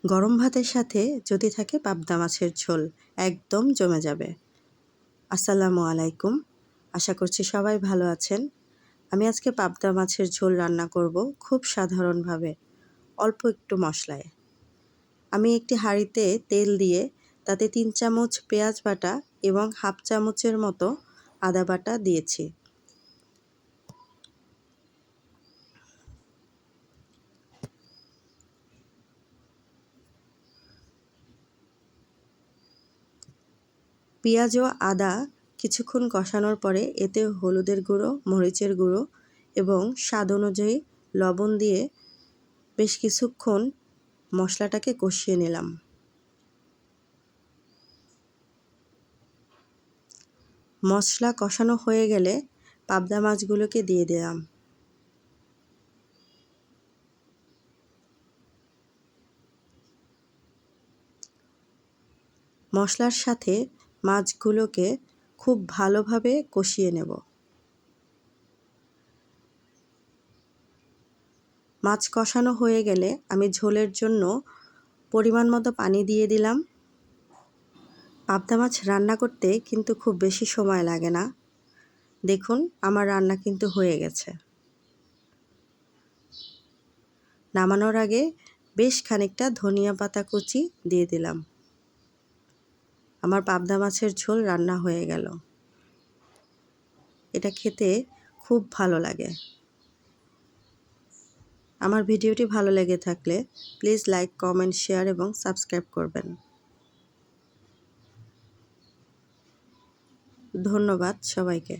গরম ভাতের সাথে যদি থাকে পাবদা মাছের ঝোল একদম জমে যাবে। আসসালামু আলাইকুম, আশা করছি সবাই ভালো আছেন। আমি আজকে পাবদা মাছের ঝোল রান্না করব খুব সাধারণভাবে, অল্প একটু মশলায়। আমি একটি হাঁড়িতে তেল দিয়ে তাতে 3 চামচ পেঁয়াজ বাটা এবং হাফ চামচের মতো আদা বাটা দিয়েছি। পেঁয়াজ ও আদা কিছুক্ষণ কষানোর পরে এতে হলুদের গুঁড়ো, মরিচের গুঁড়ো এবং স্বাদ অনুযায়ী লবণ দিয়ে বেশ কিছুক্ষণ মশলাটাকে কষিয়ে নিলাম। মশলা কষানো হয়ে গেলে পাবদা মাছগুলোকে দিয়ে দিলাম। মশলার সাথে মাছগুলোকে খুব ভালোভাবে কষিয়ে নেব। মাছ কষানো হয়ে গেলে আমি ঝোলের জন্য পরিমাণ মতো পানি দিয়ে দিলাম। পাবদা মাছ রান্না করতে কিন্তু খুব বেশি সময় লাগে না। দেখুন আমার রান্না কিন্তু হয়ে গেছে। নামানোর আগে বেশ খানিকটা ধনিয়া পাতা কুচি দিয়ে দিলাম। আমার পাবদা মাছের ঝোল রান্না হয়ে গেল। এটা খেতে খুব ভালো লাগে। আমার ভিডিওটি ভালো লেগে থাকলে প্লিজ লাইক, কমেন্ট, শেয়ার এবং সাবস্ক্রাইব করবেন। ধন্যবাদ সবাইকে।